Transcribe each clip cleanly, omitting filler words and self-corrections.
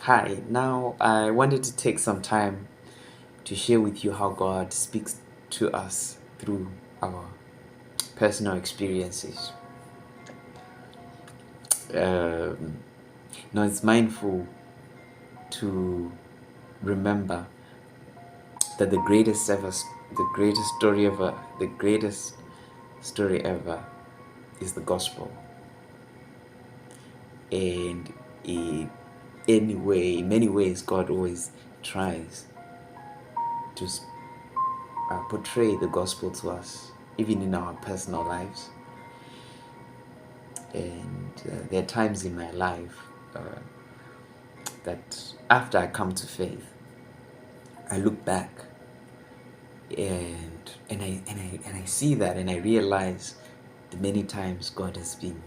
Hi, now I wanted to take some time to share with you how God speaks to us through our personal experiences. Um, now it's mindful to remember that the greatest story ever is the gospel. And in in many ways, God always tries to portray the gospel to us, even in our personal lives. And there are times in my life that after I come to faith, I look back and I see that, and I realize the many times God has been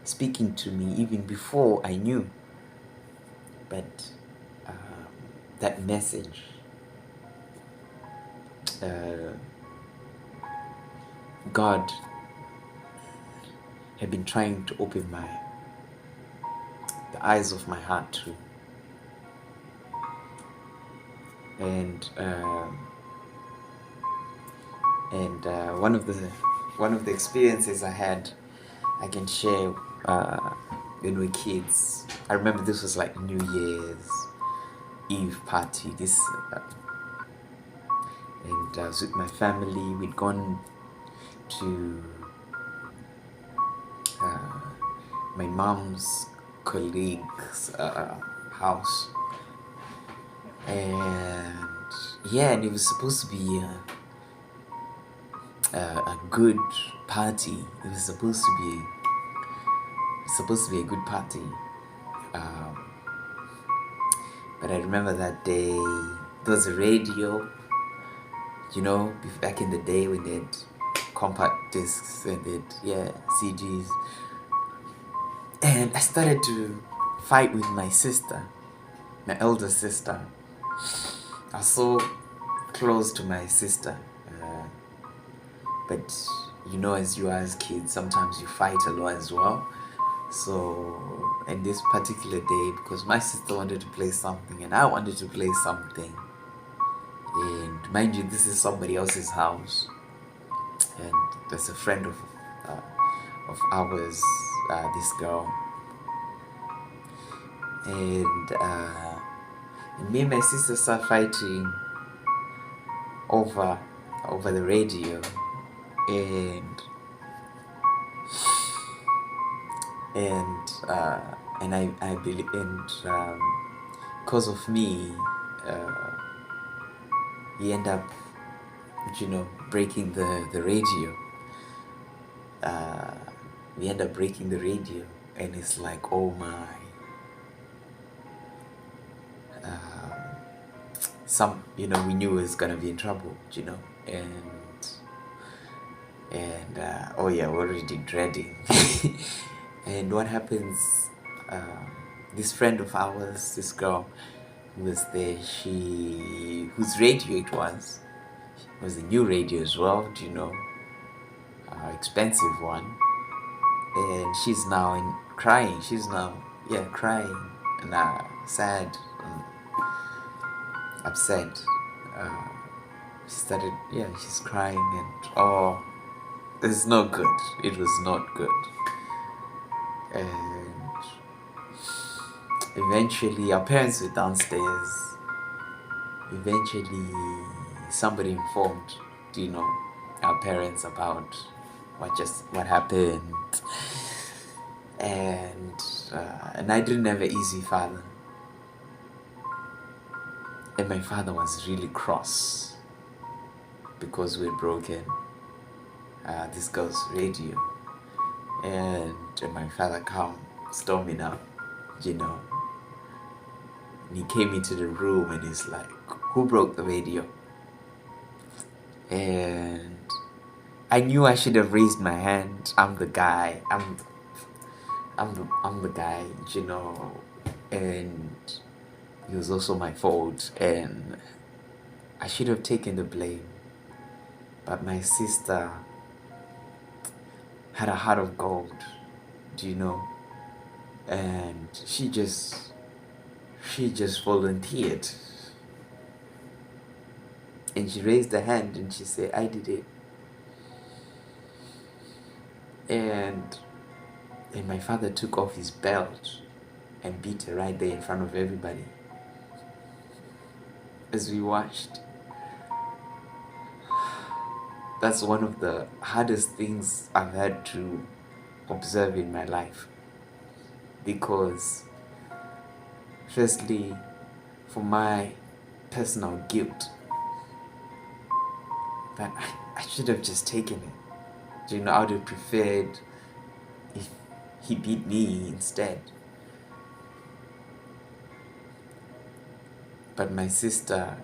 speaking to me even before I knew. But that message, uh, God had been trying to open the eyes of my heart to. And one of the experiences I had, I can share when we were kids. I remember this was like New Year's Eve party. And I was with my family. We'd gone to my mom's colleague's house, and yeah, and it was supposed to be a good party. It was supposed to be a good party. Um, but I remember that day there was a radio. Back in the day when they had compact discs and CDs. And I started to fight with my sister, my elder sister. I was so close to my sister. But as you are as kids, sometimes you fight a lot as well. So, in this particular day, because my sister wanted to play something and I wanted to play something, and mind you, this is somebody else's house, and there's a friend of ours, this girl, and me and my sister start fighting over the radio, and and uh, and I believe, and because of me, he end up breaking the radio. We end up breaking the radio, and it's like, oh my. We knew it was gonna be in trouble, and oh yeah, we're already dreading. And what happens? This friend of ours, this girl who was there, whose radio it was a new radio as well, expensive one, and she's now crying. She's now crying and sad and upset. Uh, she's crying, and oh, it's not good. It was not good. And eventually, our parents were downstairs. Eventually, somebody informed, our parents about what happened. And I didn't have an easy father. And my father was really cross because we'd broken this girl's radio. And my father come storming up, and he came into the room and he's like, who broke the radio? And I knew I should have raised my hand. I'm the guy. I'm the guy, and it was also my fault, and I should have taken the blame. But my sister had a heart of gold, and she just she just volunteered. And she raised her hand and she said, I did it. And my father took off his belt and beat her right there in front of everybody. As we watched, that's one of the hardest things I've had to observe in my life. Because, firstly, for my personal guilt, that I should have just taken it. You know, I would have preferred if he beat me instead. But my sister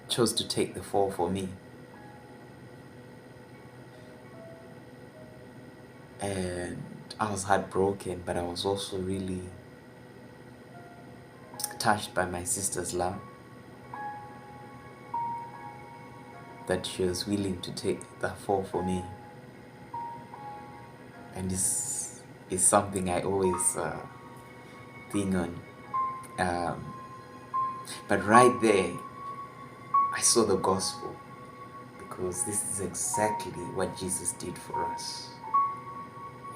chose to take the fall for me. And I was heartbroken, but I was also really touched by my sister's love, that she was willing to take the fall for me. And this is something I always think on. But right there, I saw the gospel, because this is exactly what Jesus did for us.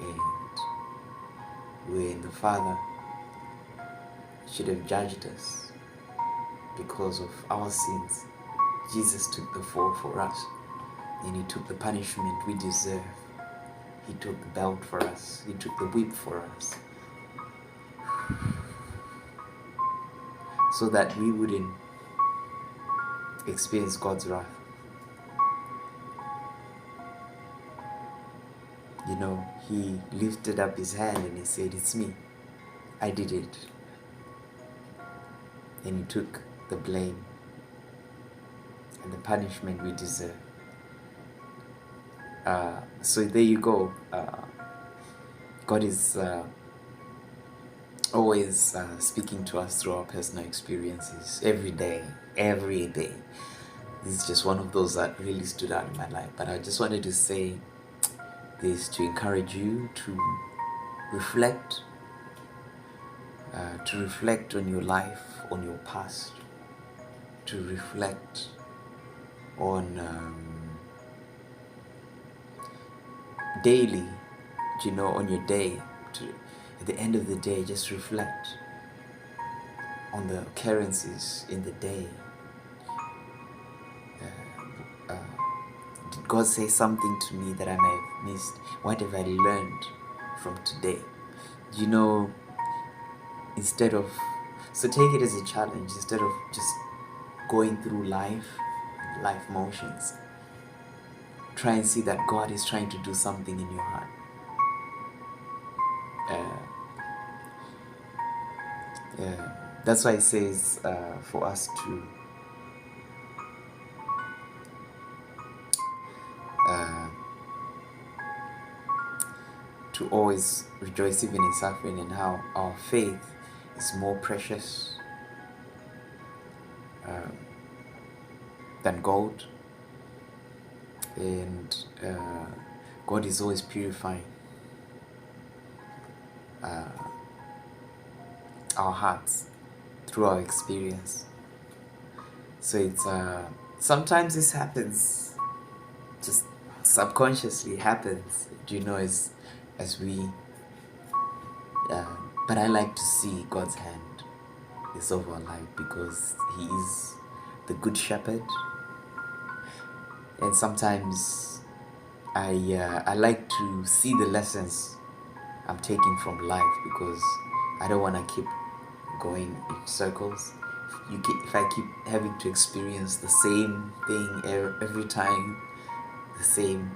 And when the Father should have judged us because of our sins, Jesus took the fall for us, and he took the punishment we deserve. He took the belt for us. He took the whip for us, so that we wouldn't experience God's wrath. You know, he lifted up his hand and he said, it's me. I did it. And he took the blame and the punishment we deserve. So there you go. God is always speaking to us through our personal experiences every day. This is just one of those that really stood out in my life. But I just wanted to say this to encourage you to reflect on your life, on your past, to reflect on daily, you know, on your day. At the end of the day, just reflect on the occurrences in the day. Did God say something to me that I may have missed? What have I learned from today? You know, so take it as a challenge, instead of just going through life motions. Try and see that God is trying to do something in your heart. That's why it says for us to always rejoice even in suffering, and how our faith is more precious than gold. And God is always purifying our hearts through our experience. So it's sometimes this happens, just subconsciously happens, you know, as we but I like to see God's hand is over our life, because he is the good shepherd. And sometimes I like to see the lessons I'm taking from life, because I don't want to keep going in circles. If I keep having to experience the same thing every time, the same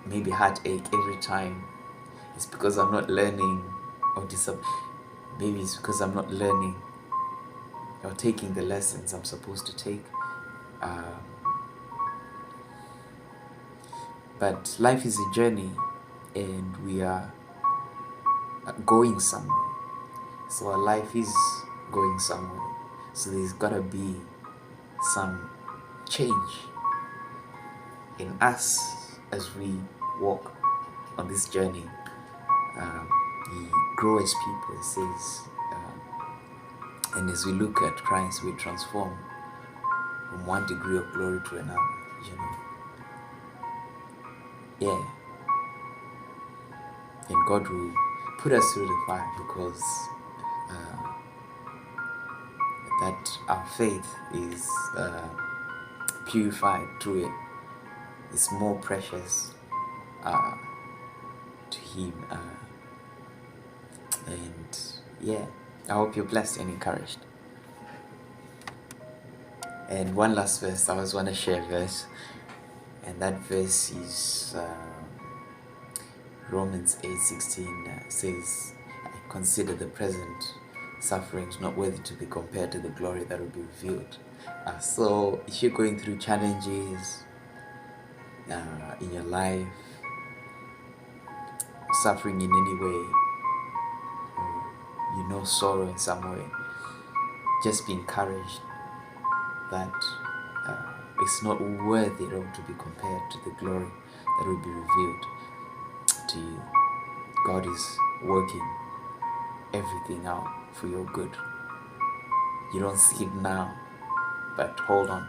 maybe heartache every time, it's because I'm not learning, or maybe it's because I'm not learning or taking the lessons I'm supposed to take. But life is a journey, and we are going somewhere. So our life is going somewhere. So there's gotta be some change in us as we walk on this journey He grows as people, it says. And as we look at Christ, we transform from one degree of glory to another, you know. Yeah. And God will put us through the fire because that our faith is purified through it. It's more precious to Him. And yeah, I hope you're blessed and encouraged. And one last verse, I always want to share a verse, and that verse is Romans 8:16 says, I consider the present sufferings not worthy to be compared to the glory that will be revealed. So if you're going through challenges in your life, suffering in any way, or you know sorrow in some way, just be encouraged that it's not worthy at all to be compared to the glory that will be revealed to you. God is working everything out for your good. You don't see it now, but hold on.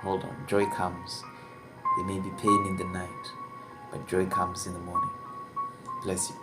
Hold on. Joy comes. There may be pain in the night, but joy comes in the morning. Bless you.